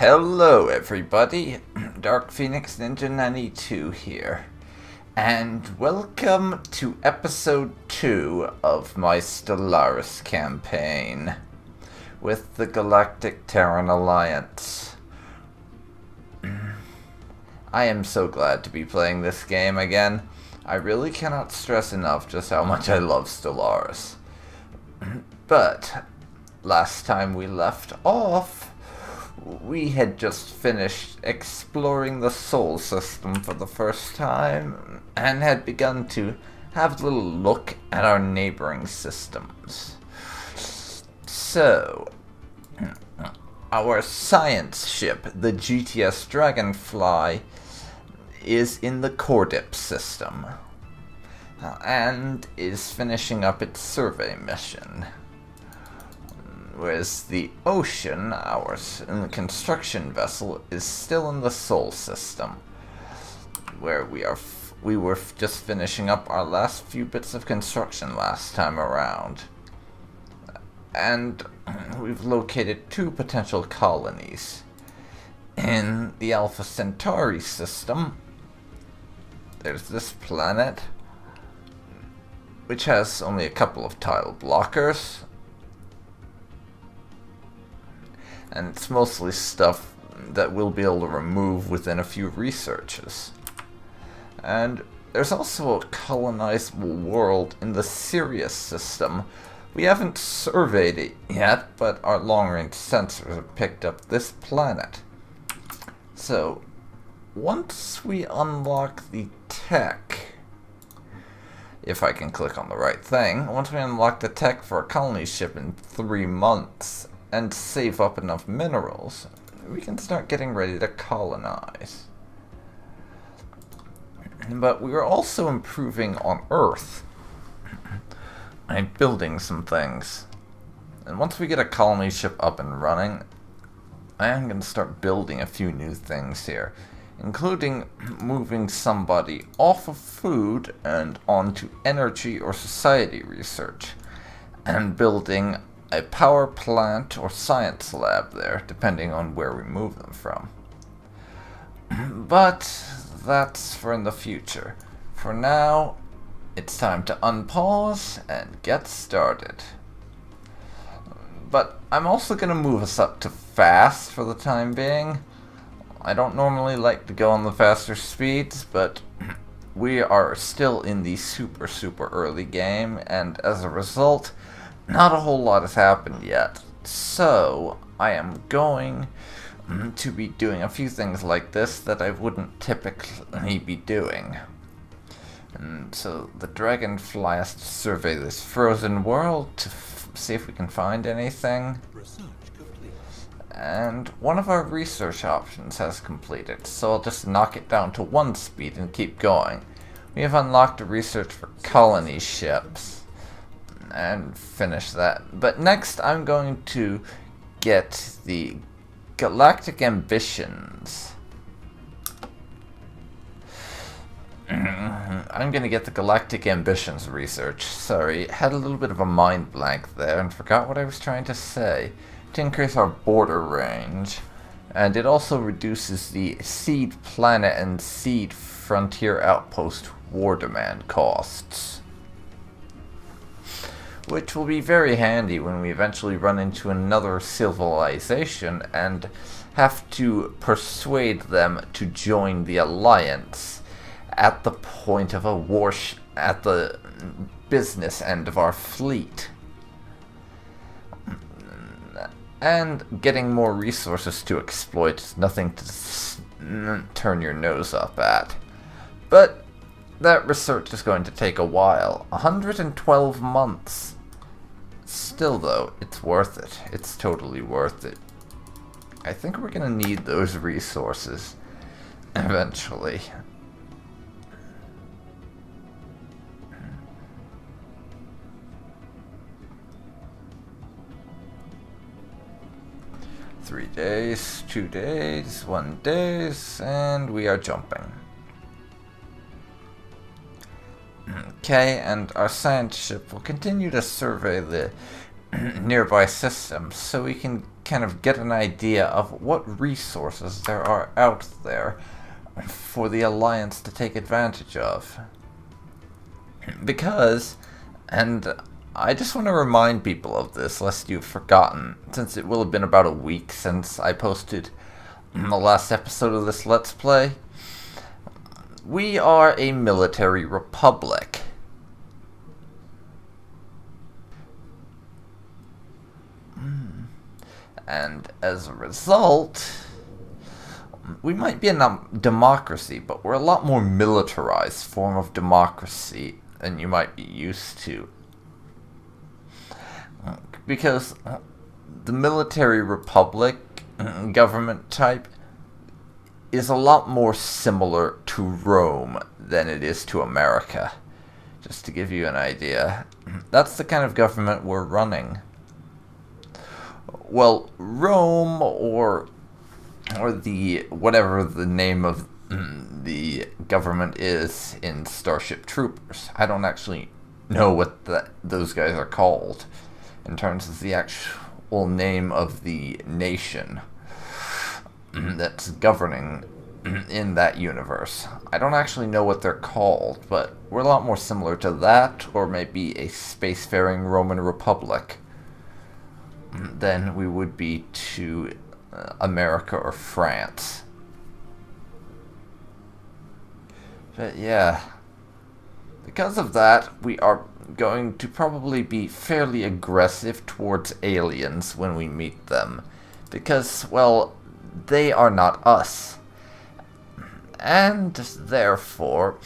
Hello everybody, Dark Phoenix Ninja 92 here, and welcome to episode 2 of my Stellaris campaign with the Galactic Terran Alliance. I am so glad to be playing this game again. I really cannot stress enough just how much I love Stellaris. But last time we left off, we had just finished exploring the Sol system for the first time and had begun to have a little look at our neighboring systems. So, our science ship, the GTS Dragonfly, is in the Cordip system and is finishing up its survey mission. Whereas the Ocean, our construction vessel, is still in the Sol system, where we were just finishing up our last few bits of construction last time around. And we've located 2 potential colonies. In the Alpha Centauri system, there's this planet, which has only a couple of tile blockers, and it's mostly stuff that we'll be able to remove within a few researches. And there's also a colonizable world in the Sirius system. We haven't surveyed it yet, but our long-range sensors have picked up this planet. So, once we unlock the tech, if I can click on the right thing, once we unlock the tech for a colony ship in 3 months, and save up enough minerals, we can start getting ready to colonize. But we are also improving on Earth and building some things. And once we get a colony ship up and running, I am going to start building a few new things here, including moving somebody off of food and onto energy or society research, and building a power plant or science lab there, depending on where we move them from. But that's for in the future. For now, it's time to unpause and get started. But I'm also going to move us up to fast for the time being. I don't normally like to go on the faster speeds, but we are still in the super early game, and as a result, not a whole lot has happened yet, so I am going to be doing a few things like this that I wouldn't typically be doing. And so the Dragonfly has to survey this frozen world to see if we can find anything. And one of our research options has completed, so I'll just knock it down to 1 speed and keep going. We have unlocked a research for colony ships and finish that. But next I'm going to get the Galactic Ambitions. I'm going to get the Galactic Ambitions research. Sorry, had a little bit of a mind blank there and forgot what I was trying to say. To increase our border range. And it also reduces the Seed Planet and Seed Frontier Outpost war demand costs, which will be very handy when we eventually run into another civilization and have to persuade them to join the Alliance at the point of a war at the business end of our fleet. And getting more resources to exploit is nothing to turn your nose up at. But that research is going to take a while. 112 months. Still though, it's worth it. It's totally worth it. I think we're going to need those resources eventually. Three days, 2 days, 1 day, and we are jumping. Okay, and our science ship will continue to survey the nearby systems so we can kind of get an idea of what resources there are out there for the Alliance to take advantage of. Because, and I just want to remind people of this, lest you've forgotten, since it will have been about a week since I posted the last episode of this Let's Play. We are a military republic. And as a result, we might be a democracy, but we're a lot more militarized form of democracy than you might be used to. Because the military republic government type is a lot more similar to Rome than it is to America. Just to give you an idea. That's the kind of government we're running. Well, Rome, or the whatever the name of the government is in Starship Troopers. I don't actually know what those guys are called in terms of the actual name of the nation that's governing in that universe. I don't actually know what they're called, but we're a lot more similar to that, or maybe a spacefaring Roman Republic, than we would be to America or France. But yeah, because of that, we are going to probably be fairly aggressive towards aliens when we meet them. Because, well, they are not us. And therefore,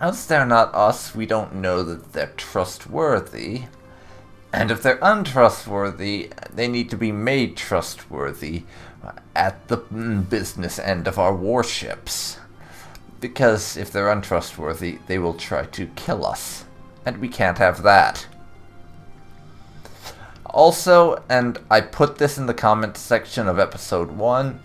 as they're not us, we don't know that they're trustworthy. And if they're untrustworthy, they need to be made trustworthy at the business end of our warships. Because if they're untrustworthy, they will try to kill us. And we can't have that. Also, and I put this in the comments section of episode 1,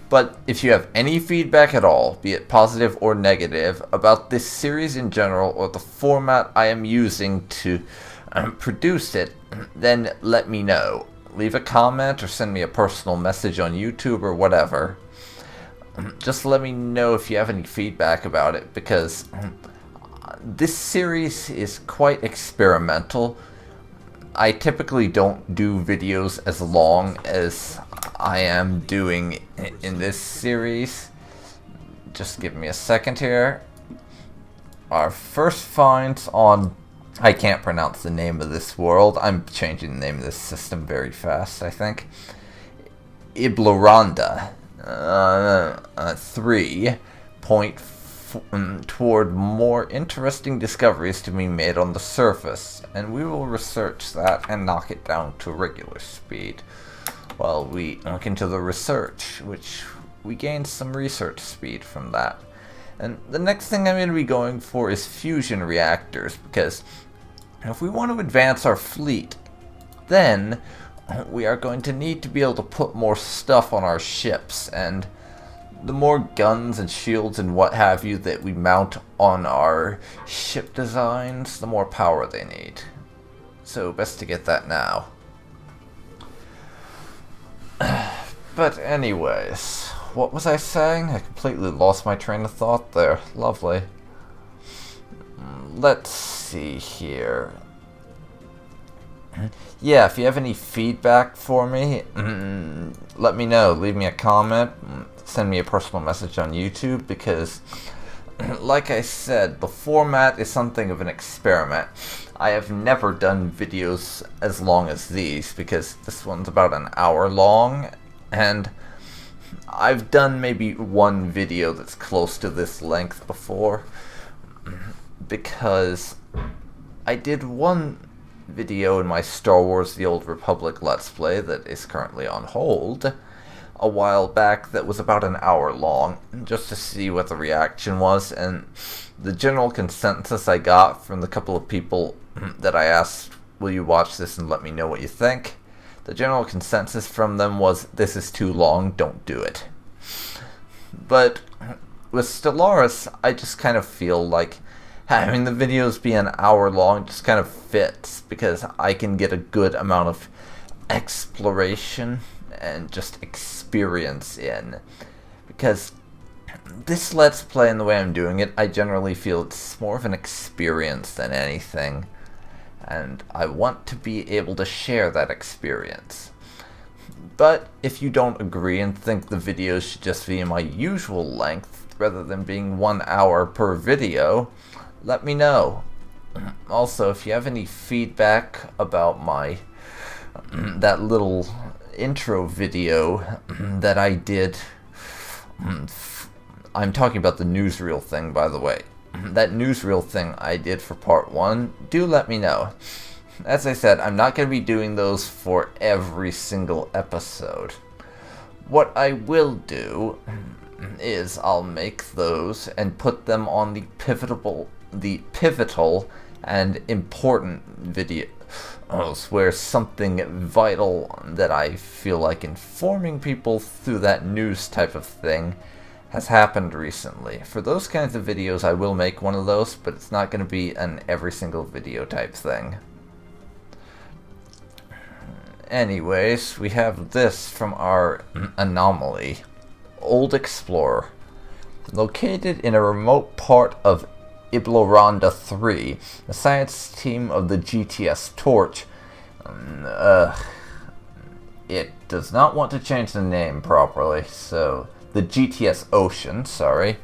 but if you have any feedback at all, be it positive or negative, about this series in general or the format I am using to produce it, then let me know. Leave a comment or send me a personal message on YouTube or whatever. Just let me know if you have any feedback about it, because this series is quite experimental. I typically don't do videos as long as I am doing in this series. Just give me a second here. Our first finds on... I can't pronounce the name of this world. I'm changing the name of this system very fast, I think. Ibloranda. 3 point toward more interesting discoveries to be made on the surface, and we will research that and knock it down to regular speed while we look into the research, which we gained some research speed from that. And the next thing I'm going to be going for is fusion reactors, because if we want to advance our fleet, then we are going to need to be able to put more stuff on our ships, and the more guns and shields and what have you that we mount on our ship designs, the more power they need. So best to get that now. But anyways, what was I saying? I completely lost my train of thought there. Lovely. Let's see here. Yeah, if you have any feedback for me, let me know. Leave me a comment. Send me a personal message on YouTube, because, like I said, the format is something of an experiment. I have never done videos as long as these, because this one's about an hour long, and I've done maybe one video that's close to this length before, because I did one video in my Star Wars The Old Republic Let's Play that is currently on hold a while back that was about an hour long, just to see what the reaction was, and the general consensus I got from the couple of people that I asked, will you watch this and let me know what you think? The general consensus from them was, this is too long, don't do it. But with Stellaris, I just kind of feel like Having the videos be an hour long just kind of fits, because I can get a good amount of exploration and just experience in. Because this Let's Play and the way I'm doing it, I generally feel it's more of an experience than anything. And I want to be able to share that experience. But if you don't agree and think the videos should just be my usual length, rather than being 1 hour per video, let me know. Also, if you have any feedback about my that little intro video that I did, I'm talking about the newsreel thing, by the way. That newsreel thing I did for part 1, do let me know. As I said, I'm not going to be doing those for every single episode. What I will do is I'll make those and put them on the pivotal and important videos where something vital that I feel like informing people through that news type of thing has happened recently. For those kinds of videos, I will make one of those, but it's not going to be an every single video type thing. Anyways, we have this from our anomaly. Old Explorer. Located in a remote part of Ibloronda 3, the science team of the GTS Torch, it does not want to change the name properly, so the GTS Ocean, sorry,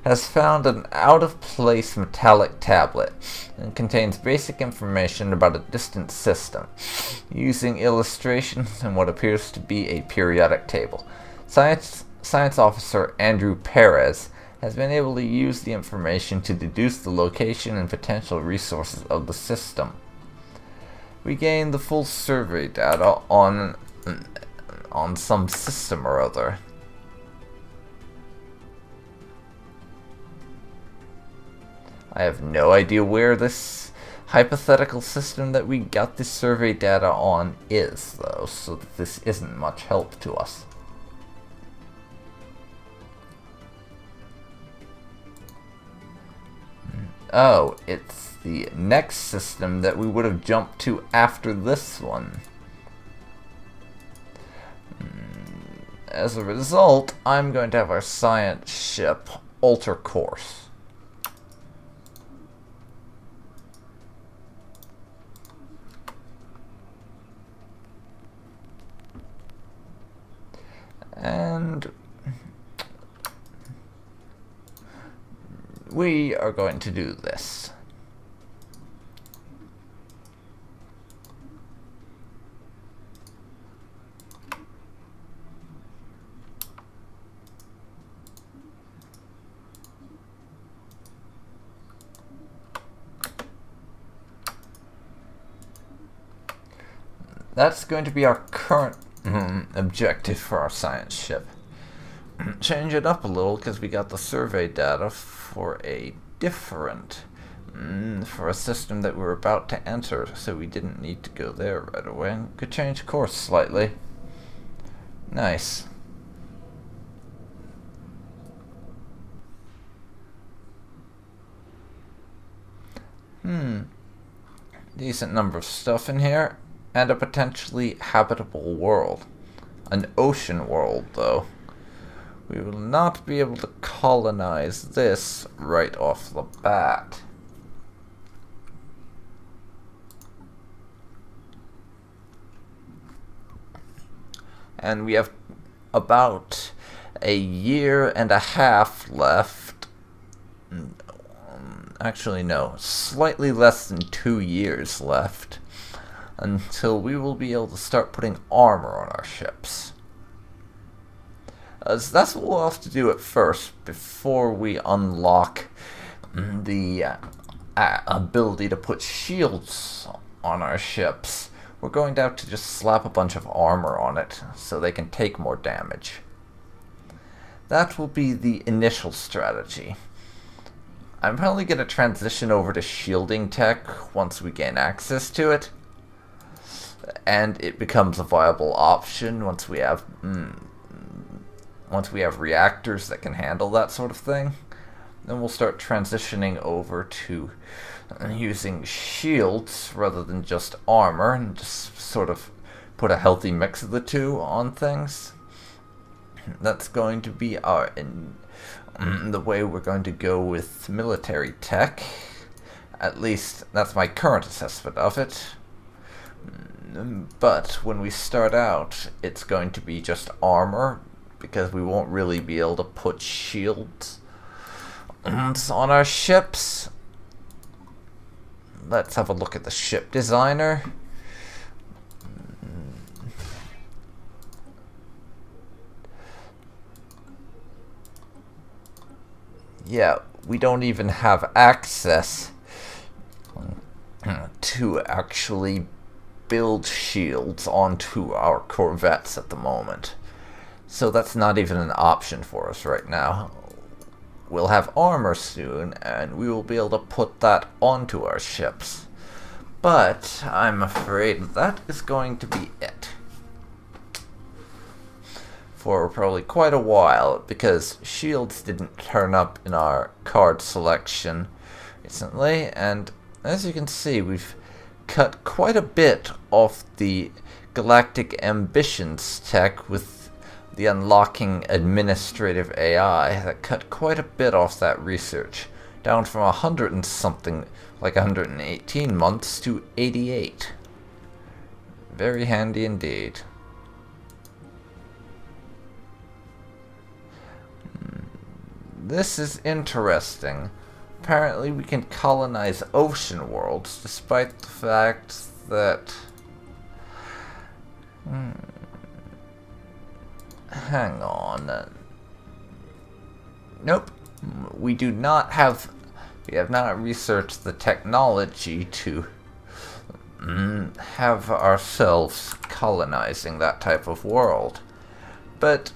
has found an out-of-place metallic tablet and contains basic information about a distant system, using illustrations and what appears to be a periodic table. Science Officer Andrew Perez has been able to use the information to deduce the location and potential resources of the system. We gained the full survey data on some system or other. I have no idea where this hypothetical system that we got this survey data on is, though, so this isn't much help to us. Oh, it's the next system that we would have jumped to after this one. As a result, I'm going to have our science ship alter course. And we are going to do this. That's going to be our current objective for our science ship. Change it up a little because we got the survey data for a different for a system that we were about to enter, so we didn't need to go there right away. Could change course slightly. Nice. Decent number of stuff in here. And a potentially habitable world. An ocean world, though. We will not be able to colonize this right off the bat. And we have about a year and a half left. Actually, no, slightly less than 2 years left until we will be able to start putting armor on our ships. So that's what we'll have to do at first before we unlock the ability to put shields on our ships. We're going to have to just slap a bunch of armor on it so they can take more damage. That will be the initial strategy. I'm probably going to transition over to shielding tech once we gain access to it, and it becomes a viable option once we have reactors that can handle that sort of thing. Then we'll start transitioning over to using shields rather than just armor, and just sort of put a healthy mix of the two on things. That's going to be the way we're going to go with military tech. At least that's my current assessment of it. But when we start out, it's going to be just armor, because we won't really be able to put shields on our ships. Let's have a look at the ship designer. Yeah, we don't even have access to actually build shields onto our corvettes at the moment. So that's not even an option for us right now. We'll have armor soon, and we will be able to put that onto our ships. But I'm afraid that is going to be it for probably quite a while, because shields didn't turn up in our card selection recently, and as you can see, we've cut quite a bit off the Galactic Ambitions tech with the unlocking administrative AI. That cut quite a bit off that research, down from 100 and something, like 118 months, to 88. Very handy indeed. This is interesting. Apparently we can colonize ocean worlds, despite the fact that... Hang on. Nope. We have not researched the technology to have ourselves colonizing that type of world. But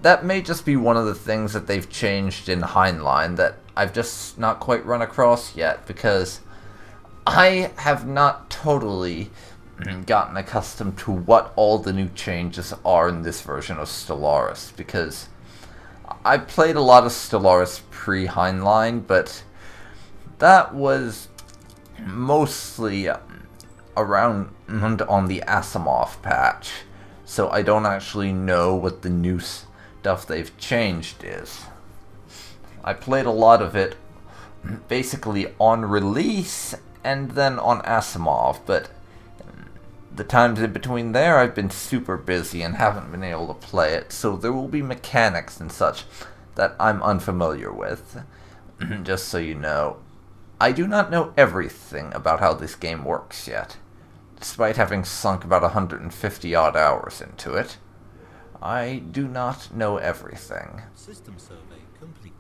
that may just be one of the things that they've changed in Heinlein that I've just not quite run across yet, because I have not totally gotten accustomed to what all the new changes are in this version of Stellaris, because I played a lot of Stellaris pre-Heinlein, but that was mostly around on the Asimov patch, so I don't actually know what the new stuff they've changed is. I played a lot of it basically on release and then on Asimov, but the times in between there I've been super busy and haven't been able to play it, so there will be mechanics and such that I'm unfamiliar with. Just so you know, I do not know everything about how this game works yet. Despite having sunk about 150 odd hours into it, I do not know everything. System survey complete.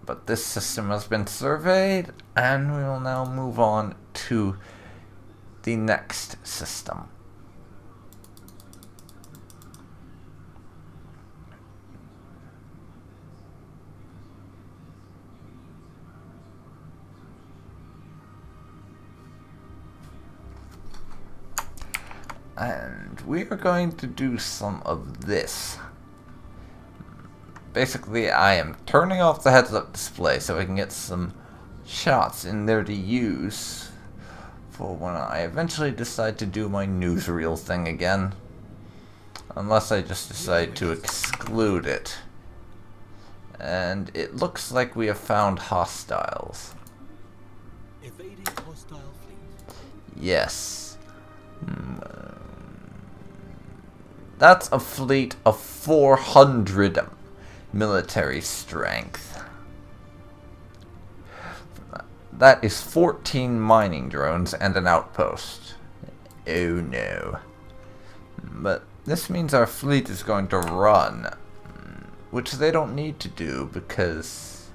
But this system has been surveyed, and we will now move on to the next system. And we are going to do some of this. Basically, I am turning off the heads-up display so I can get some shots in there to use for when I eventually decide to do my newsreel thing again. Unless I just decide to exclude it. And it looks like we have found hostiles. Evading hostile fleet. Yes. That's a fleet of 400 military strength. That is 14 mining drones and an outpost. Oh no. But this means our fleet is going to run, which they don't need to do because,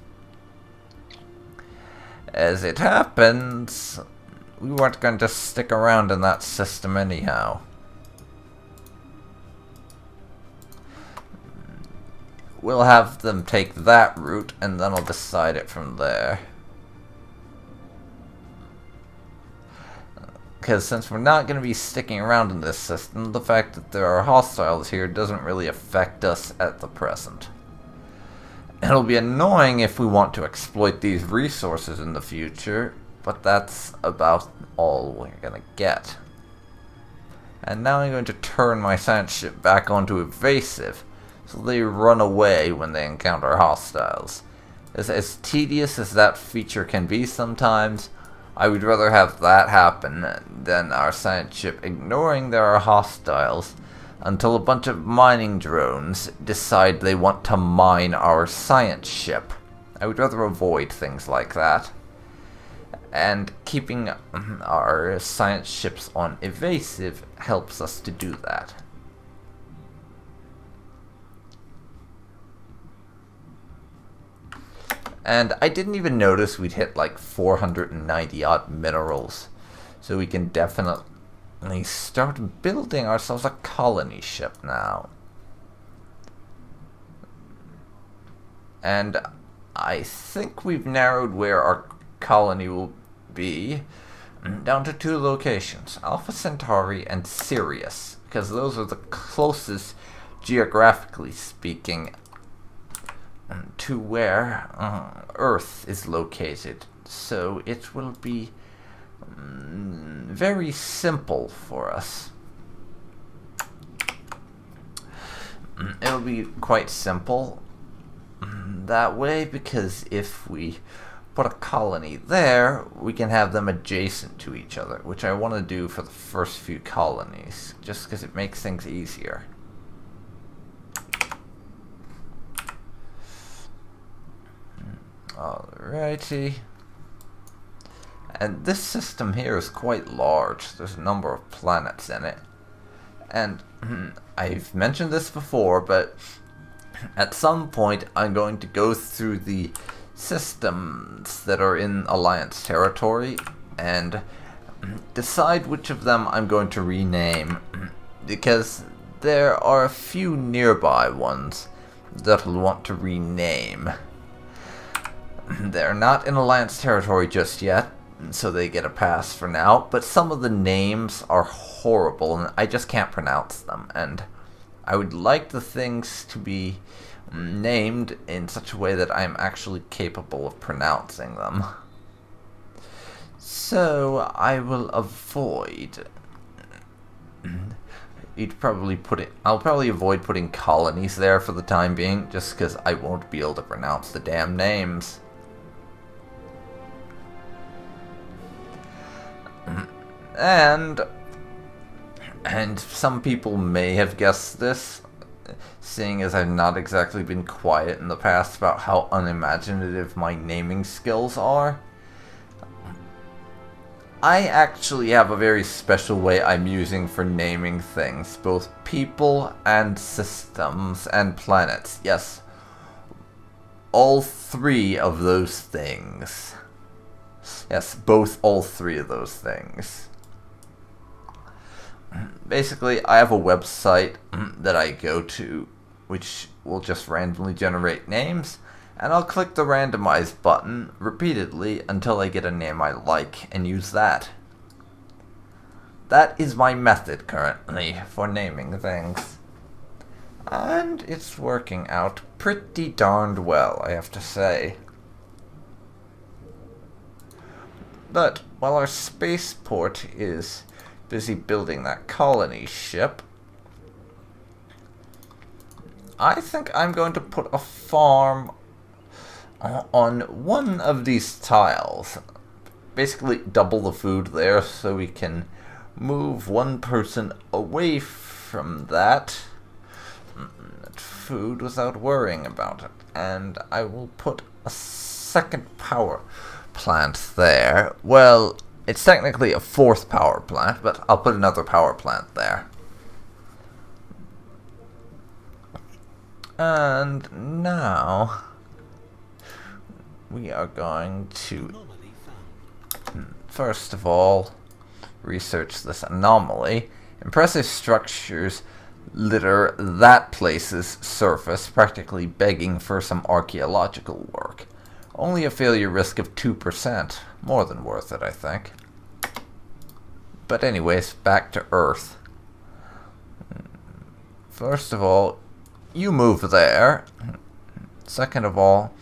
as it happens, we weren't going to stick around in that system anyhow. We'll have them take that route, and then I'll decide it from there. Because since we're not going to be sticking around in this system, the fact that there are hostiles here doesn't really affect us at the present. It'll be annoying if we want to exploit these resources in the future, but that's about all we're gonna get. And now I'm going to turn my science ship back onto evasive, so they run away when they encounter hostiles. As tedious as that feature can be sometimes, I would rather have that happen than our science ship ignoring there are hostiles until a bunch of mining drones decide they want to mine our science ship. I would rather avoid things like that. And keeping our science ships on evasive helps us to do that. And I didn't even notice we'd hit like 490 odd minerals. So we can definitely start building ourselves a colony ship now. And I think we've narrowed where our colony will be down to 2 locations, Alpha Centauri and Sirius, because those are the closest, geographically speaking, to where Earth is located. So it will be very simple for us. It'll be quite simple that way, because if we put a colony there, we can have them adjacent to each other, which I want to do for the first few colonies, just because it makes things easier. Alrighty. And this system here is quite large. There's a number of planets in it. And I've mentioned this before, but at some point I'm going to go through the systems that are in Alliance territory and decide which of them I'm going to rename, because there are a few nearby ones that I'll want to rename. They're not in Alliance territory just yet, so they get a pass for now, but some of the names are horrible and I just can't pronounce them, and I would like the things to be named in such a way that I'm actually capable of pronouncing them. So I will avoid I'll probably avoid putting colonies there for the time being, just because I won't be able to pronounce the damn names. And some people may have guessed this, seeing as I've not exactly been quiet in the past about how unimaginative my naming skills are. I actually have a very special way I'm using for naming things, both people and systems and planets. Yes, all 3 of those things. Yes, all 3 of those things. Basically, I have a website that I go to, which will just randomly generate names, and I'll click the randomize button repeatedly until I get a name I like and use that. That is my method currently for naming things. And it's working out pretty darned well, I have to say. But while our spaceport is busy building that colony ship, I think I'm going to put a farm on one of these tiles. Basically double the food there so we can move one person away from that food without worrying about it. And I will put a second power plant there. Well, it's technically a 4th power plant, but I'll put another power plant there. And now we are going to, first of all, research this anomaly. Impressive structures litter that place's surface, practically begging for some archaeological work. Only a failure risk of 2%. More than worth it, I think. But anyways, back to Earth. First of all, you move there. Second of all,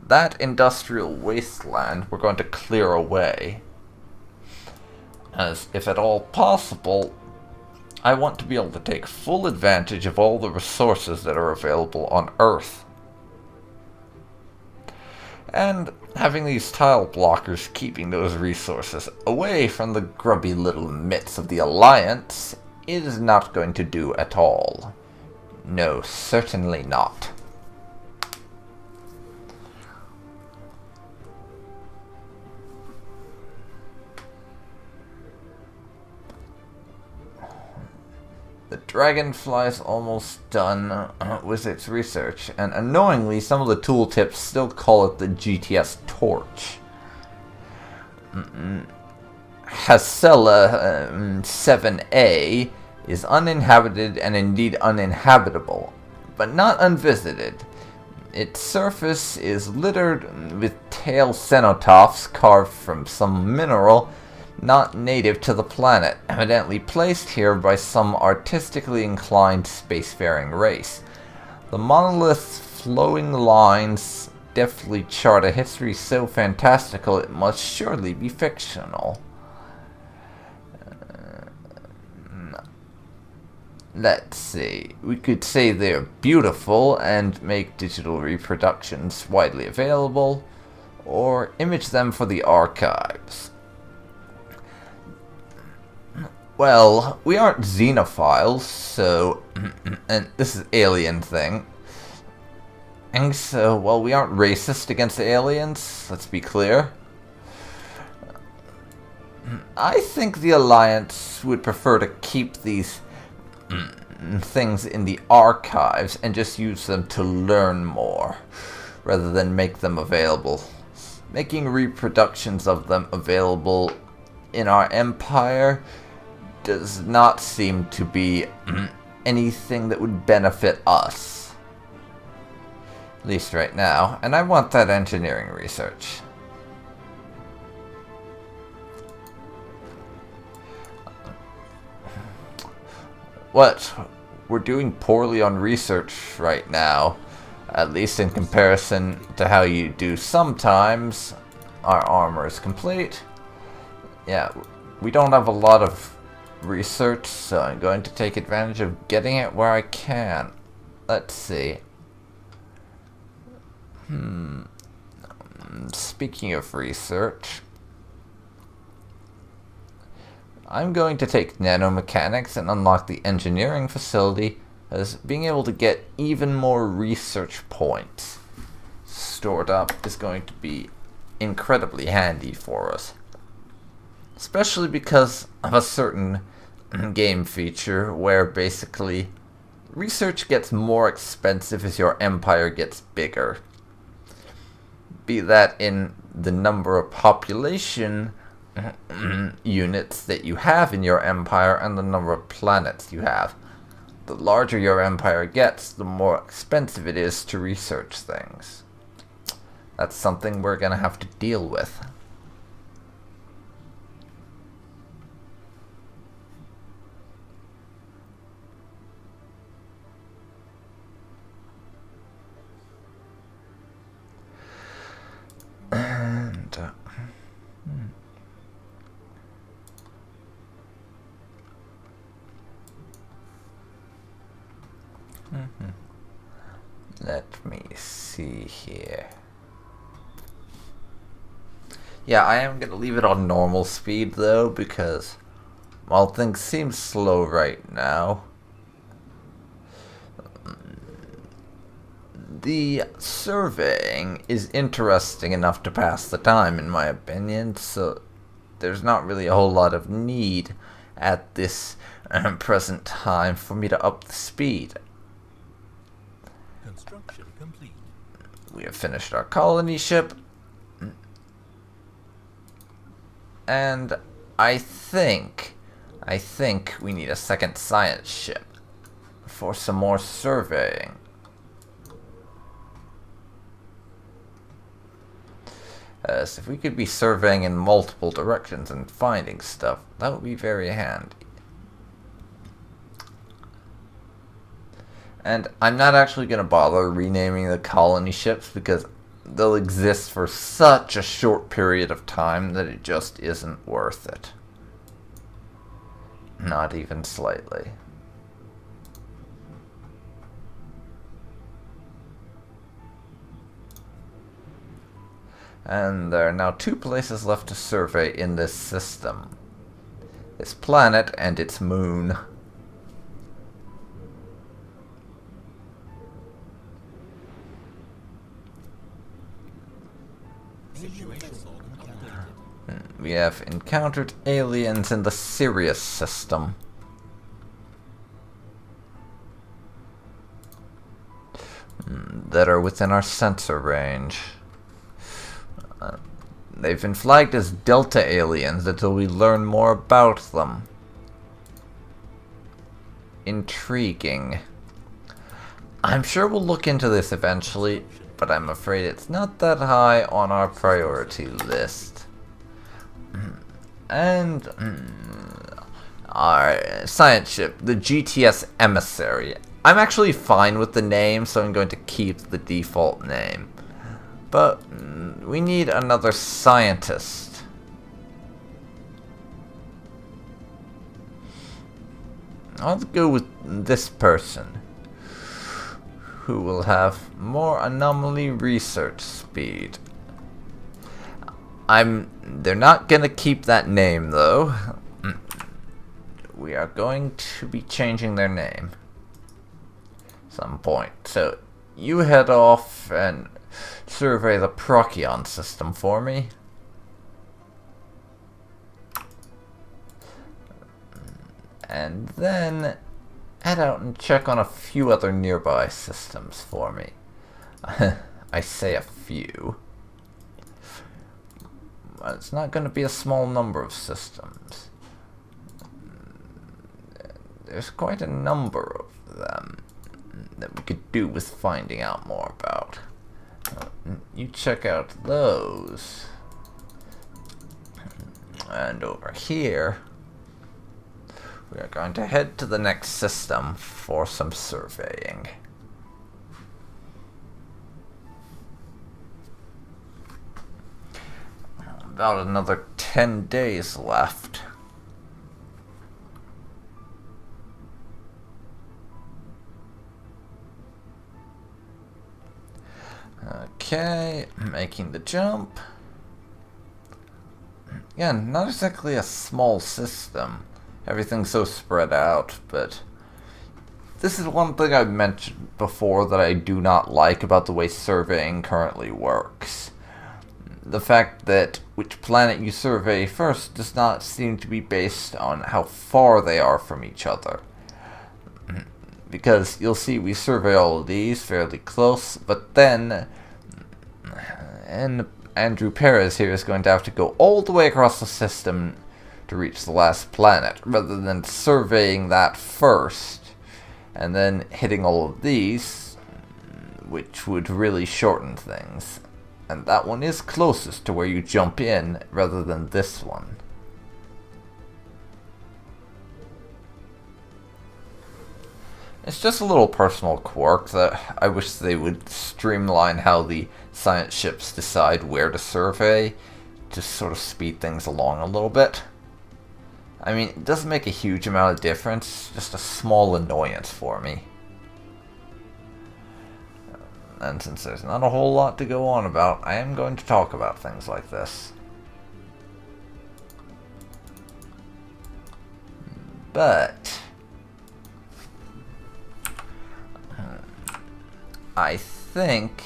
that industrial wasteland we're going to clear away. As if at all possible, I want to be able to take full advantage of all the resources that are available on Earth. And having these tile blockers keeping those resources away from the grubby little mitts of the Alliance is not going to do at all. No, certainly not. The Dragonfly is almost done with its research, and annoyingly, some of the tooltips still call it the GTS Torch. Hasella 7A is uninhabited and indeed uninhabitable, but not unvisited. Its surface is littered with tail cenotaphs carved from some mineral not native to the planet, evidently placed here by some artistically inclined spacefaring race. The monolith's flowing lines deftly chart a history so fantastical it must surely be fictional. Let's see. We could say they're beautiful and make digital reproductions widely available, or image them for the archives. Well, we aren't xenophiles, so... and this is alien thing. And so, well, we aren't racist against aliens, let's be clear. I think the Alliance would prefer to keep these things in the archives and just use them to learn more, rather than make them available. Making reproductions of them available in our empire does not seem to be anything that would benefit us. At least right now. And I want that engineering research. What? We're doing poorly on research right now. At least in comparison to how you do sometimes. Our armor is complete. Yeah, we don't have a lot of research, so I'm going to take advantage of getting it where I can. Let's see. Speaking of research, I'm going to take nanomechanics and unlock the engineering facility, as being able to get even more research points stored up is going to be incredibly handy for us. Especially because of a certain game feature where basically research gets more expensive as your empire gets bigger. Be that in the number of population units that you have in your empire and the number of planets you have. The larger your empire gets, the more expensive it is to research things. That's something we're going to have to deal with. And let me see here. Yeah, I am going to leave it on normal speed though, because while things seem slow right now, the surveying is interesting enough to pass the time, in my opinion, so there's not really a whole lot of need at this present time for me to up the speed. Construction complete. We have finished our colony ship, and I think we need a second science ship for some more surveying. So if we could be surveying in multiple directions and finding stuff, that would be very handy. And I'm not actually going to bother renaming the colony ships because they'll exist for such a short period of time that it just isn't worth it. Not even slightly. And there are now 2 places left to survey in this system. This planet and its moon. We have encountered aliens in the Sirius system. That are within our sensor range. They've been flagged as Delta aliens until we learn more about them. Intriguing. I'm sure we'll look into this eventually, but I'm afraid it's not that high on our priority list. And our science ship, the GTS Emissary. I'm actually fine with the name, so I'm going to keep the default name. But we need another scientist. I'll go with this person, who will have more anomaly research speed. They're not gonna keep that name though. We are going to be changing their name some point. So you head off and survey the Procyon system for me. And then head out and check on a few other nearby systems for me. I say a few. Well, it's not going to be a small number of systems. There's quite a number of them that we could do with finding out more about. You check out those. And over here, we are going to head to the next system for some surveying. About another 10 days left. Okay, making the jump. Again, not exactly a small system. Everything's so spread out, but this is one thing I've mentioned before that I do not like about the way surveying currently works. The fact that which planet you survey first does not seem to be based on how far they are from each other. Because you'll see we survey all of these fairly close, but then and Andrew Perez here is going to have to go all the way across the system to reach the last planet, rather than surveying that first and then hitting all of these, which would really shorten things. And that one is closest to where you jump in, rather than this one. It's just a little personal quirk that I wish they would streamline how the science ships decide where to survey, to sort of speed things along a little bit. I mean, it doesn't make a huge amount of difference, just a small annoyance for me. And since there's not a whole lot to go on about, I am going to talk about things like this. But I think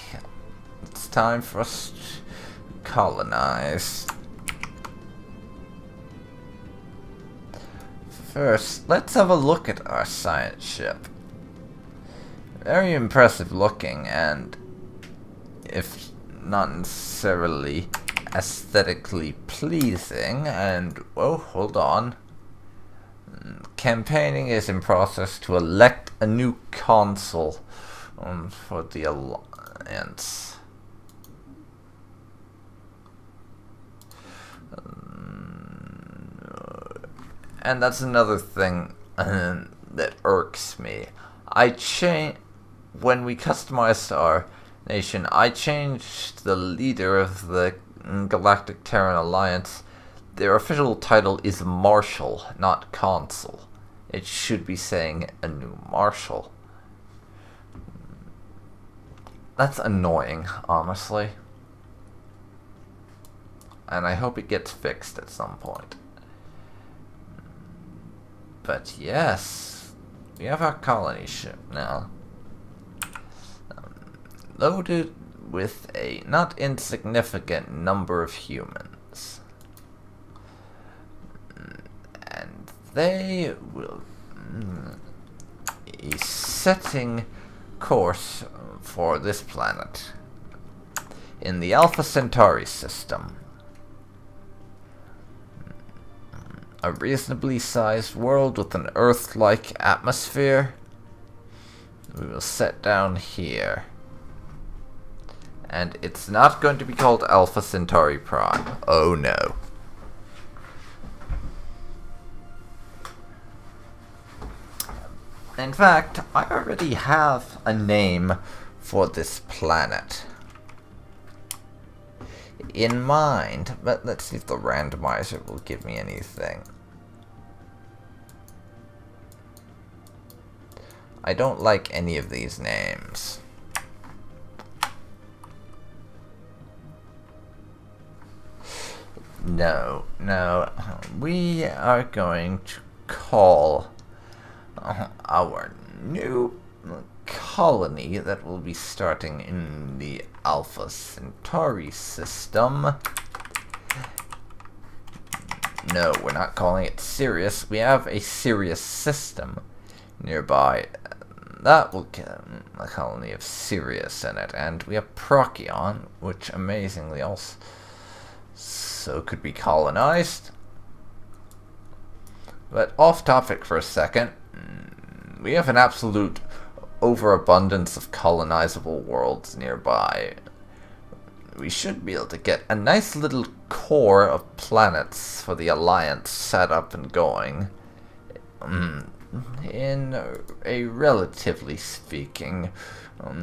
it's time for us to colonize. First, let's have a look at our science ship. Very impressive looking, and if not necessarily aesthetically pleasing, and oh, hold on. Campaigning is in process to elect a new consul for the Alliance. And that's another thing that irks me. when we customized our nation, I changed the leader of the Galactic Terran Alliance. Their official title is Marshal, not Consul. It should be saying a new Marshal. That's annoying, honestly. And I hope it gets fixed at some point. But yes, we have our colony ship now. Loaded with a not insignificant number of humans. And they will be setting course for this planet in the Alpha Centauri system. A reasonably sized world with an Earth-like atmosphere. We will set down here. And it's not going to be called Alpha Centauri Prime. Oh no. In fact, I already have a name for this planet in mind, but let's see if the randomizer will give me anything. I don't like any of these names. No, we are going to call our new colony that will be starting in the Alpha Centauri system. No, we're not calling it Sirius. We have a Sirius system nearby. That will get a colony of Sirius in it. And we have Procyon, which amazingly also could be colonized. But off topic for a second. We have an absolute overabundance of colonizable worlds nearby. We should be able to get a nice little core of planets for the Alliance set up and going in a relatively speaking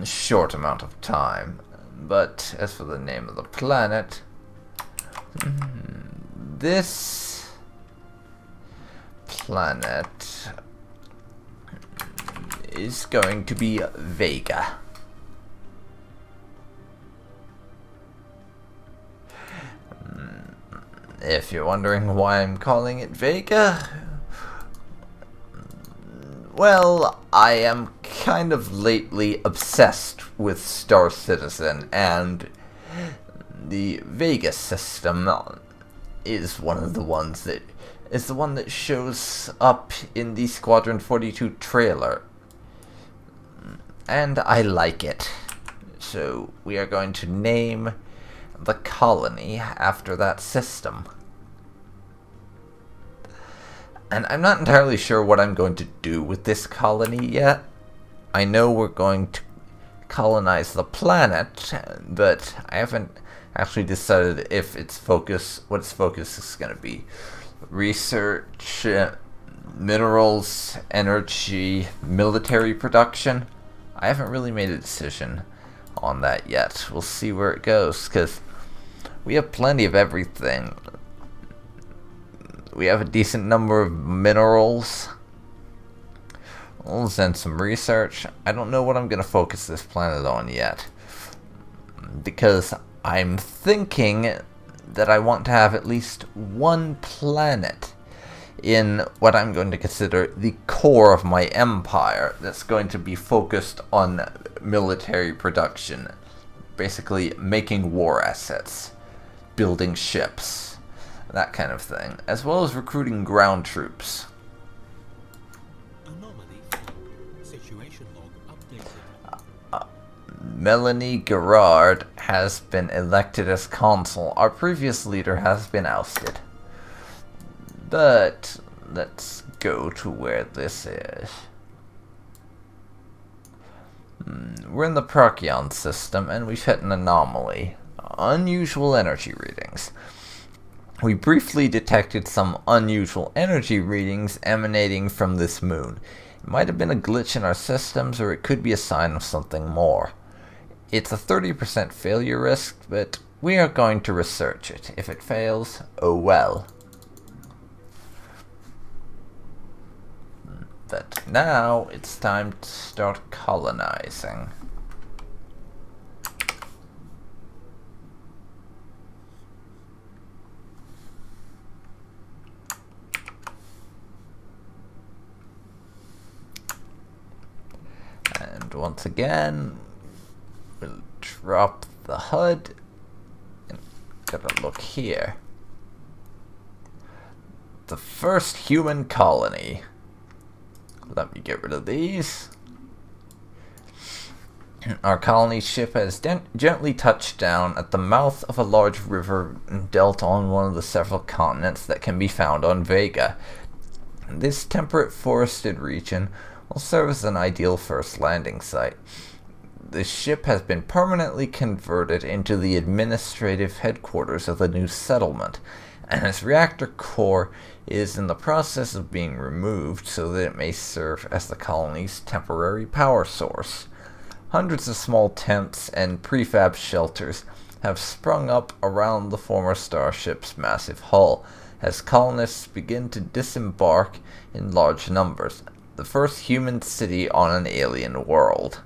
short amount of time. But as for the name of the planet, this planet is going to be Vega. If you're wondering why I'm calling it Vega, well, I am kind of lately obsessed with Star Citizen, and the Vega system is one of the ones that is the one that shows up in the Squadron 42 trailer. And I like it. So we are going to name the colony after that system. And I'm not entirely sure what I'm going to do with this colony yet. I know we're going to colonize the planet, but I haven't actually decided if what its focus is going to be. Research, minerals, energy, military production. I haven't really made a decision on that yet. We'll see where it goes, because we have plenty of everything. We have a decent number of minerals and some research. I don't know what I'm going to focus this planet on yet, because I'm thinking that I want to have at least one planet in what I'm going to consider the core of my empire that's going to be focused on military production. Basically making war assets, building ships, that kind of thing, as well as recruiting ground troops. Anomaly found. Situation log updated. Melanie Gerard has been elected as consul. Our previous leader has been ousted. But let's go to where this is. We're in the Procyon system, and we've hit an anomaly. Unusual energy readings. We briefly detected some unusual energy readings emanating from this moon. It might have been a glitch in our systems, or it could be a sign of something more. It's a 30% failure risk, but we are going to research it. If it fails, oh well. But now it's time to start colonizing. And once again, we'll drop the HUD and get a look here. The first human colony. Let me get rid of these. Our colony ship has gently touched down at the mouth of a large river delta on one of the several continents that can be found on Vega. This temperate forested region will serve as an ideal first landing site. The ship has been permanently converted into the administrative headquarters of the new settlement, and its reactor core is in the process of being removed so that it may serve as the colony's temporary power source. Hundreds of small tents and prefab shelters have sprung up around the former starship's massive hull as colonists begin to disembark in large numbers. The first human city on an alien world.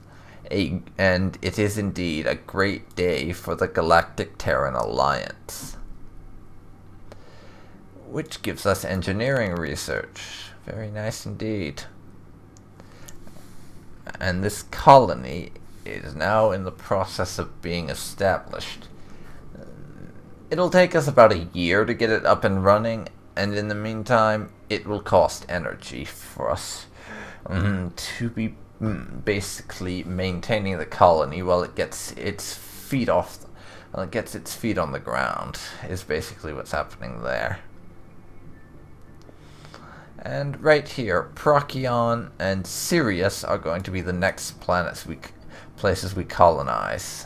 And it is indeed a great day for the Galactic Terran Alliance. Which gives us engineering research. Very nice indeed. And this colony is now in the process of being established. It'll take us about a year to get it up and running, and in the meantime, it will cost energy for us to be basically maintaining the colony while it gets its feet on the ground, is basically what's happening there. And right here, Procyon and Sirius are going to be the next places we colonize.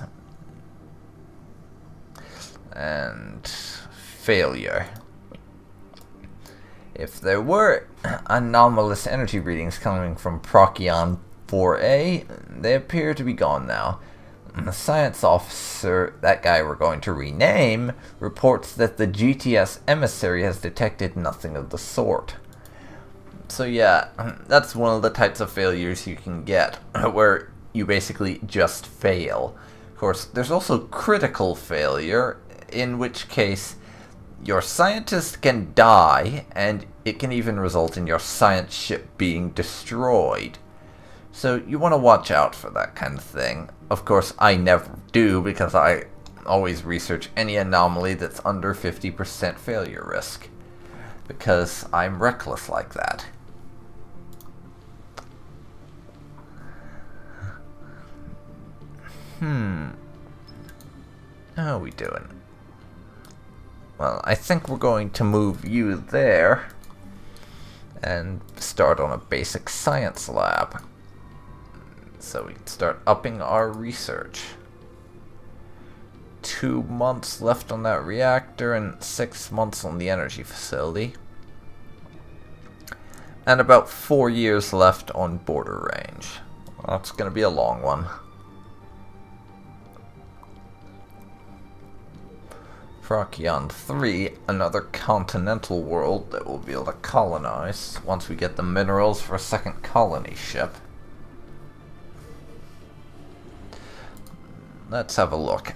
And failure. If there were anomalous energy readings coming from Procyon 4A, they appear to be gone now. The science officer, that guy we're going to rename, reports that the GTS emissary has detected nothing of the sort. So yeah, that's one of the types of failures you can get, where you basically just fail. Of course, there's also critical failure, in which case your scientist can die, and it can even result in your science ship being destroyed. So you want to watch out for that kind of thing. Of course, I never do, because I always research any anomaly that's under 50% failure risk, because I'm reckless like that. How are we doing? Well, I think we're going to move you there and start on a basic science lab, so we can start upping our research. 2 months left on that reactor and 6 months on the energy facility, and about 4 years left on border range. Well, that's going to be a long one. Procyon 3, another continental world that we'll be able to colonize once we get the minerals for a second colony ship. Let's have a look.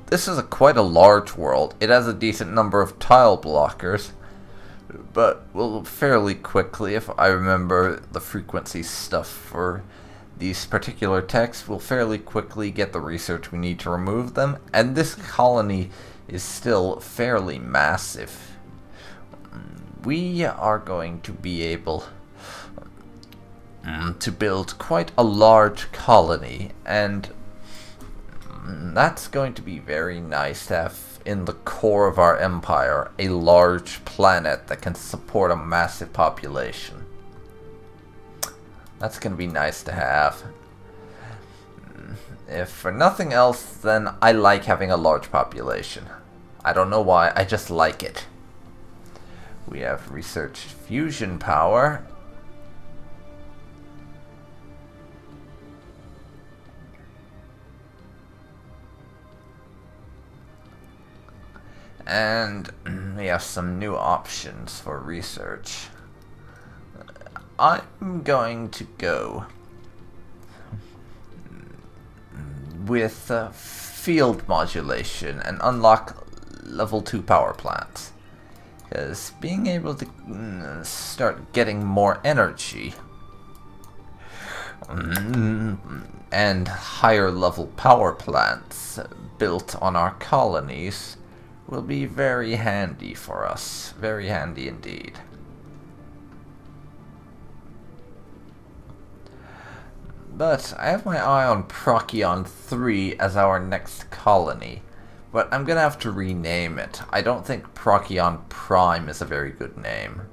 This is quite a large world. It has a decent number of tile blockers, but we'll fairly quickly, if I remember the frequency stuff for these particular texts, we'll fairly quickly get the research we need to remove them, and this colony is still fairly massive. We are going to be able to build quite a large colony, and that's going to be very nice to have in the core of our empire, a large planet that can support a massive population. That's going to be nice to have. If for nothing else, then I like having a large population. I don't know why, I just like it. We have researched fusion power. And we have some new options for research. I'm going to go with field modulation and unlock level 2 power plants. Because being able to start getting more energy and higher level power plants built on our colonies will be very handy for us. Very handy indeed. But I have my eye on Procyon 3 as our next colony. But I'm gonna have to rename it. I don't think Procyon Prime is a very good name.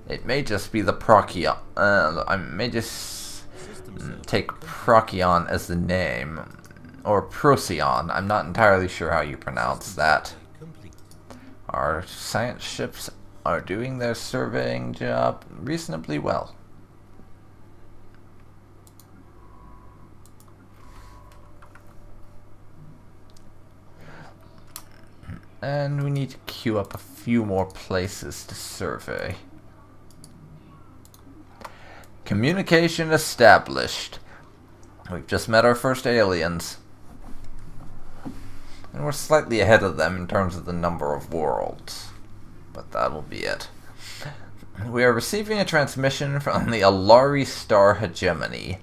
It may just be the Procyon. I may just take Procyon as the name. Or Procyon. I'm not entirely sure how you pronounce that. Our science ships are doing their surveying job reasonably well. And we need to queue up a few more places to survey. Communication established. We've just met our first aliens. And we're slightly ahead of them in terms of the number of worlds. But that'll be it. We are receiving a transmission from the Alari star hegemony.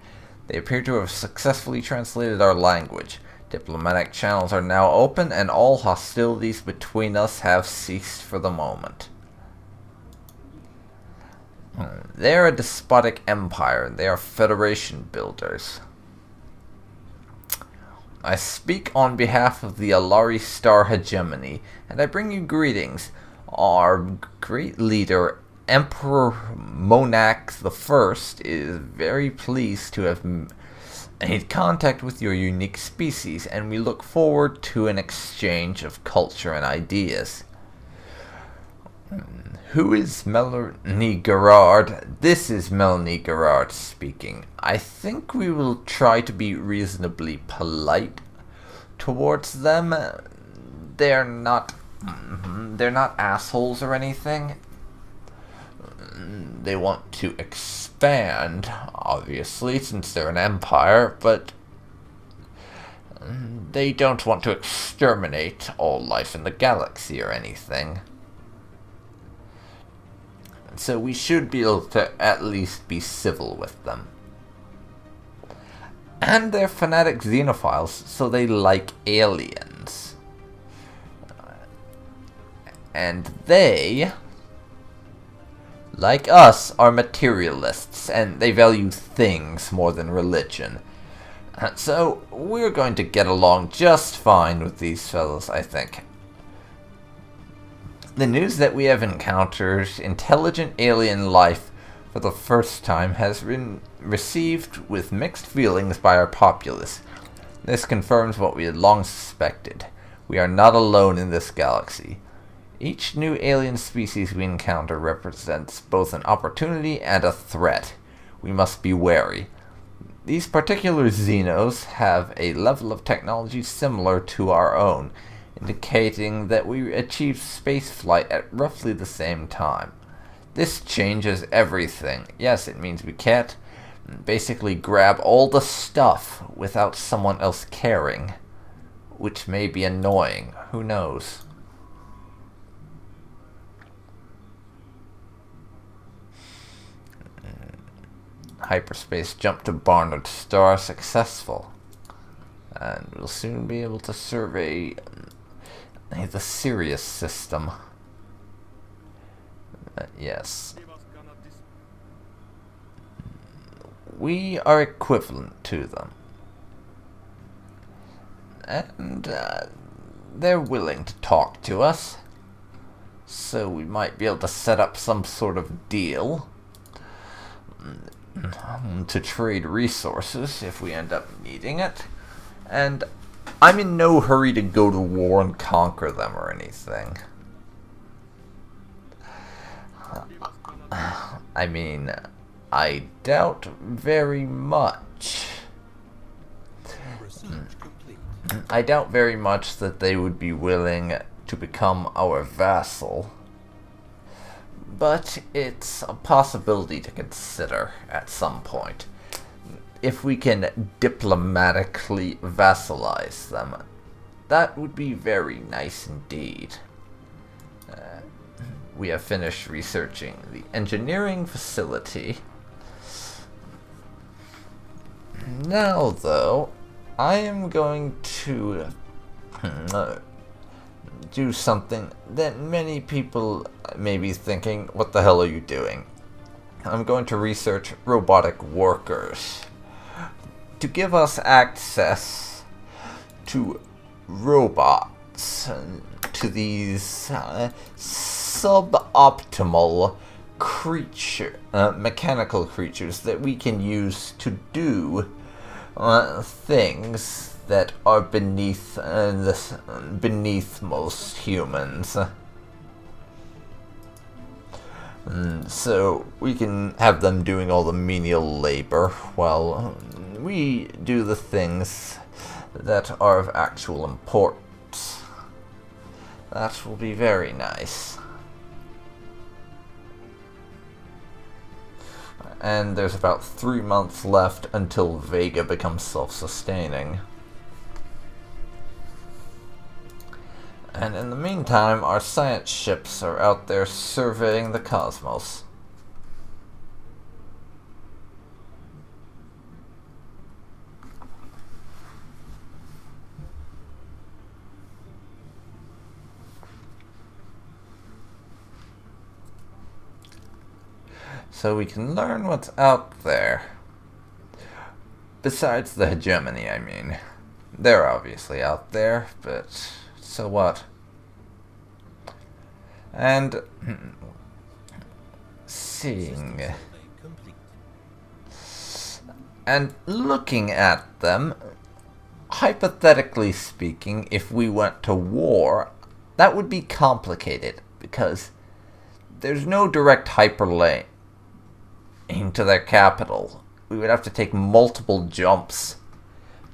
They appear to have successfully translated our language. Diplomatic channels are now open, and all hostilities between us have ceased for the moment. They are a despotic empire. They are Federation builders. I speak on behalf of the Alari Star Hegemony, and I bring you greetings. Our great leader, Emperor Monak I, is very pleased to have made contact with your unique species, and we look forward to an exchange of culture and ideas. Who is Melanie Gerard? This is Melanie Gerard speaking. I think we will try to be reasonably polite towards them. They're not assholes or anything. They want to expand, obviously, since they're an empire, but they don't want to exterminate all life in the galaxy or anything. So we should be able to at least be civil with them. And they're fanatic xenophiles, so they like aliens. And they, like us, are materialists, and they value things more than religion. So we're going to get along just fine with these fellows, I think. The news that we have encountered intelligent alien life for the first time has been received with mixed feelings by our populace. This confirms what we had long suspected. We are not alone in this galaxy. Each new alien species we encounter represents both an opportunity and a threat. We must be wary. These particular Xenos have a level of technology similar to our own, indicating that we achieved spaceflight at roughly the same time. This changes everything. Yes, it means we can't basically grab all the stuff without someone else caring, which may be annoying. Who knows? Hyperspace jump to Barnard Star successful. And we'll soon be able to survey the Sirius system. Yes. We are equivalent to them. And they're willing to talk to us. So we might be able to set up some sort of deal to trade resources if we end up needing it. And I'm in no hurry to go to war and conquer them or anything. I mean, I doubt very much I doubt very much that they would be willing to become our vassal. But it's a possibility to consider at some point. If we can diplomatically vassalize them, that would be very nice indeed. We have finished researching the engineering facility. Now, though, I am going to do something that many people may be thinking, what the hell are you doing? I'm going to research robotic workers to give us access to robots, to these suboptimal mechanical creatures that we can use to do things that are beneath most humans. So we can have them doing all the menial labor while we do the things that are of actual importance. That will be very nice. And there's about 3 months left until Vega becomes self-sustaining. And in the meantime, our science ships are out there surveying the cosmos. So we can learn what's out there. Besides the hegemony, I mean. They're obviously out there, but so what? And seeing and looking at them, hypothetically speaking, if we went to war, that would be complicated because there's no direct hyperlane into their capital. We would have to take multiple jumps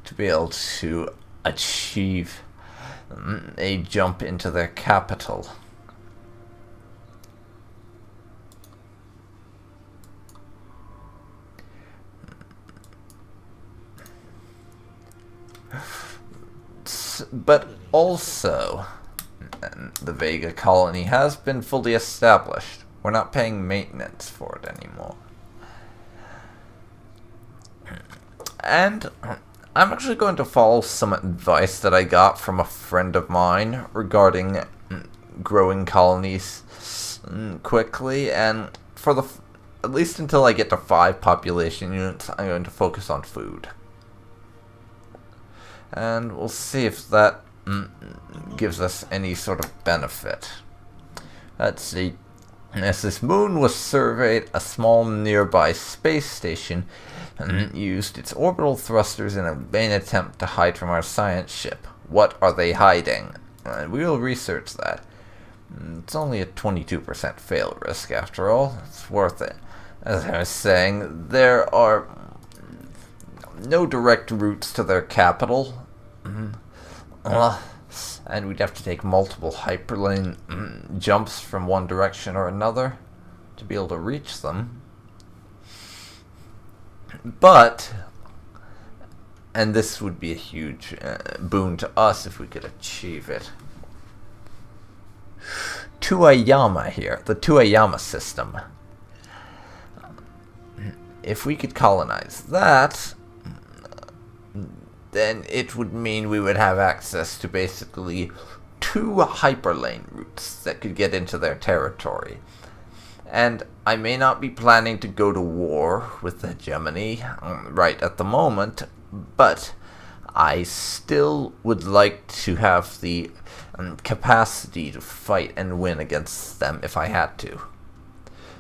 to be able to achieve a jump into their capital. But also, the Vega colony has been fully established. We're not paying maintenance for it anymore. And I'm actually going to follow some advice that I got from a friend of mine regarding growing colonies quickly, and for at least until I get to 5 population units, I'm going to focus on food. And we'll see if that gives us any sort of benefit. Let's see. As this moon was surveyed, a small nearby space station used its orbital thrusters in a vain attempt to hide from our science ship. What are they hiding? We will research that. It's only a 22% fail risk after all. It's worth it. As I was saying, there are no direct routes to their capital. And we'd have to take multiple hyperlane jumps from one direction or another to be able to reach them. But, and this would be a huge boon to us if we could achieve it. Tuayama here, the Tuayama system. If we could colonize that, then it would mean we would have access to basically 2 hyperlane routes that could get into their territory. And I may not be planning to go to war with the hegemony right at the moment, but I still would like to have the capacity to fight and win against them if I had to.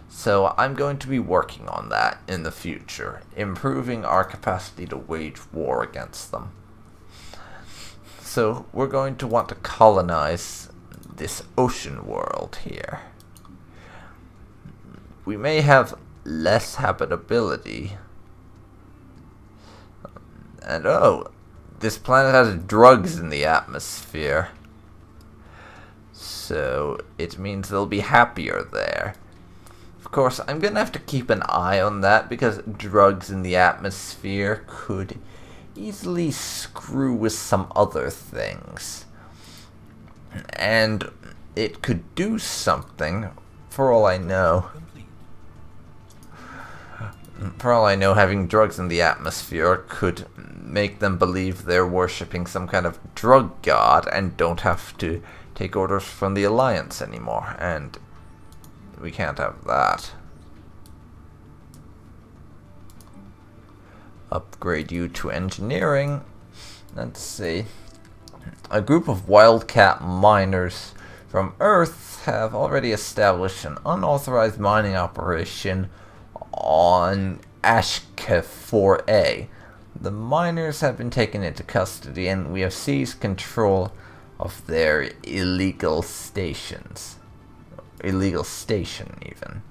So I'm going to be working on that in the future, improving our capacity to wage war against them. So we're going to want to colonize this ocean world here. We may have less habitability. And oh, this planet has drugs in the atmosphere. So it means they'll be happier there. Of course, I'm gonna have to keep an eye on that because drugs in the atmosphere could easily screw with some other things. And it could do something, for all I know. For all I know, having drugs in the atmosphere could make them believe they're worshipping some kind of drug god and don't have to take orders from the Alliance anymore, and we can't have that. Upgrade you to engineering. Let's see. A group of wildcat miners from Earth have already established an unauthorized mining operation on Ashka 4A. The miners have been taken into custody and we have seized control of their illegal stations. Illegal station, even.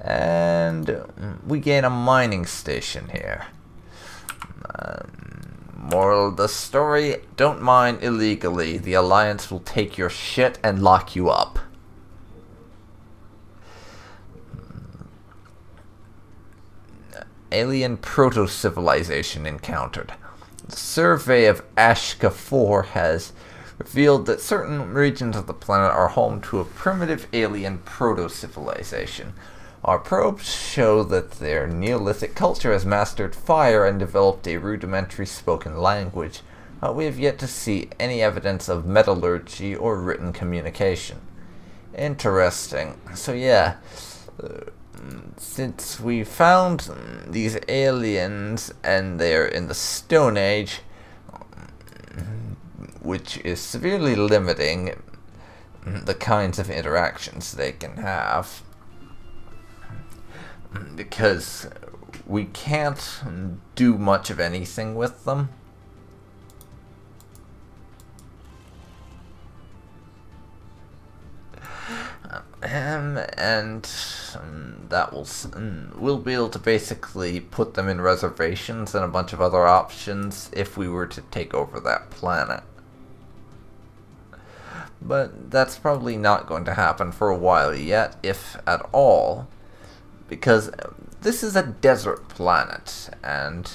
And we gain a mining station here. Moral of the story, don't mine illegally. The Alliance will take your shit and lock you up. Alien proto-civilization encountered. The survey of Ashka 4 has revealed that certain regions of the planet are home to a primitive alien proto-civilization. Our probes show that their Neolithic culture has mastered fire and developed a rudimentary spoken language. We have yet to see any evidence of metallurgy or written communication. Interesting. So yeah, since we found these aliens and they're in the Stone Age, which is severely limiting the kinds of interactions they can have, because we can't do much of anything with them. And that we'll be able to basically put them in reservations and a bunch of other options if we were to take over that planet. But that's probably not going to happen for a while yet, if at all, because this is a desert planet, and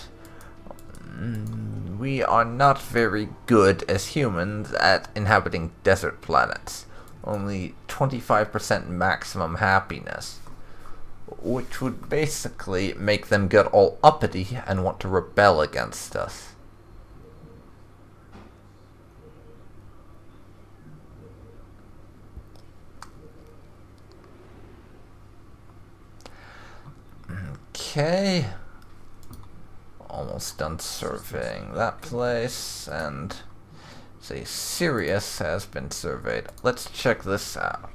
we are not very good as humans at inhabiting desert planets. Only 25% maximum happiness, which would basically make them get all uppity and want to rebel against us. Okay, almost done surveying that place, and say Sirius has been surveyed. Let's check this out.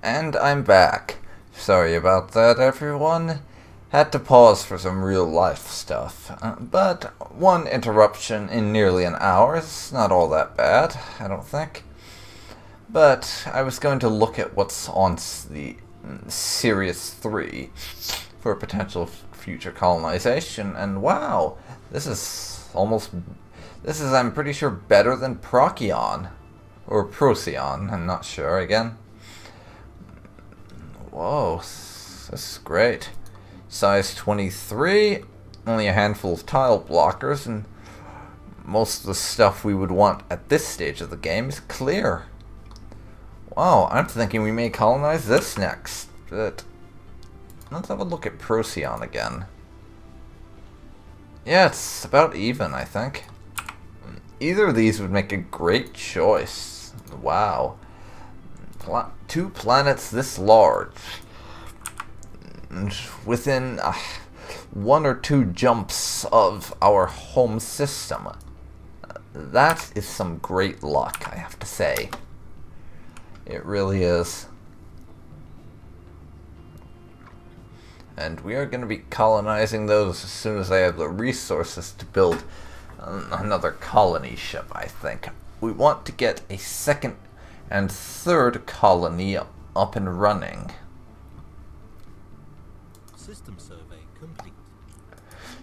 And I'm back. Sorry about that, everyone. Had to pause for some real life stuff. But one interruption in nearly an hour is not all that bad, I don't think. But I was going to look at what's on the Sirius 3 for potential future colonization, and wow, this is, I'm pretty sure, better than Procyon. Or Procyon, I'm not sure, again. Whoa, this is great. Size 23, only a handful of tile blockers, and most of the stuff we would want at this stage of the game is clear. Wow, I'm thinking we may colonize this next, but let's have a look at Procyon again. Yeah, it's about even, I think. Either of these would make a great choice. Wow. Two planets this large. And within 1 or 2 jumps of our home system. That is some great luck, I have to say. It really is. And we are going to be colonizing those as soon as I have the resources to build another colony ship, I think. We want to get a second and third colony up and running. System survey complete.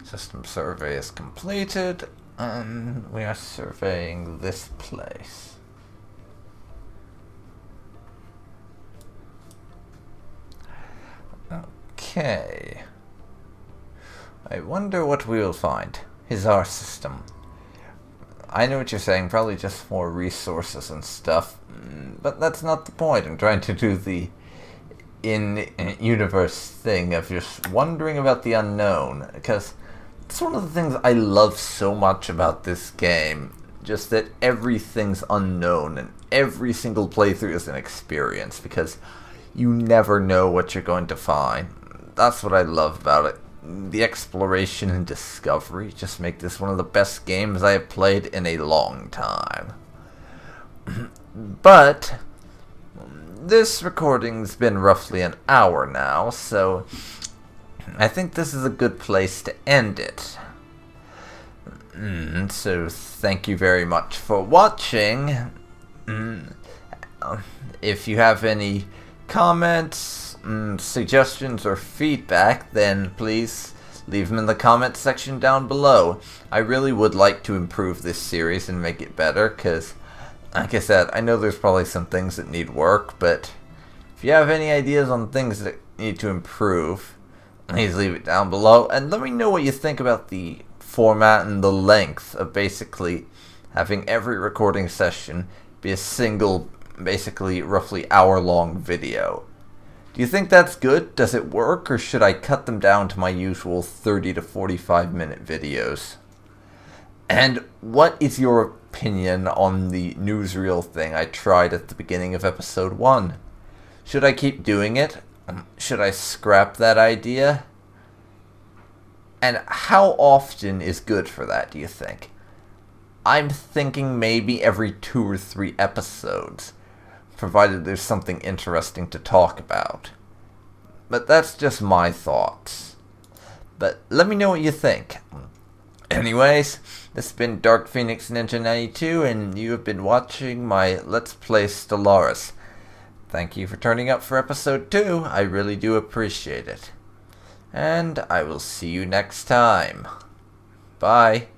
System survey is completed, and we are surveying this place. Okay. I wonder what we will find. Here's our system. I know what you're saying, probably just more resources and stuff, but that's not the point. I'm trying to do the in-universe thing of just wondering about the unknown, because it's one of the things I love so much about this game, just that everything's unknown, and every single playthrough is an experience, because you never know what you're going to find. That's what I love about it. The exploration and discovery just make this one of the best games I have played in a long time. But this recording's been roughly an hour now, so I think this is a good place to end it. So thank you very much for watching. If you have any comments, suggestions, or feedback, then please leave them in the comments section down below. I really would like to improve this series and make it better, because, like I said, I know there's probably some things that need work, but if you have any ideas on things that need to improve, please leave it down below, and let me know what you think about the format and the length of basically having every recording session be a single, basically roughly hour-long video. Do you think that's good? Does it work? Or should I cut them down to my usual 30 to 45 minute videos? And what is your opinion on the newsreel thing I tried at the beginning of episode 1? Should I keep doing it? Should I scrap that idea? And how often is good for that, do you think? I'm thinking maybe every 2 or 3 episodes, provided there's something interesting to talk about. But that's just my thoughts. But let me know what you think. Anyways, this has been Dark Phoenix Ninja 92, and you have been watching my Let's Play Stellaris. Thank you for turning up for episode 2. I really do appreciate it. And I will see you next time. Bye.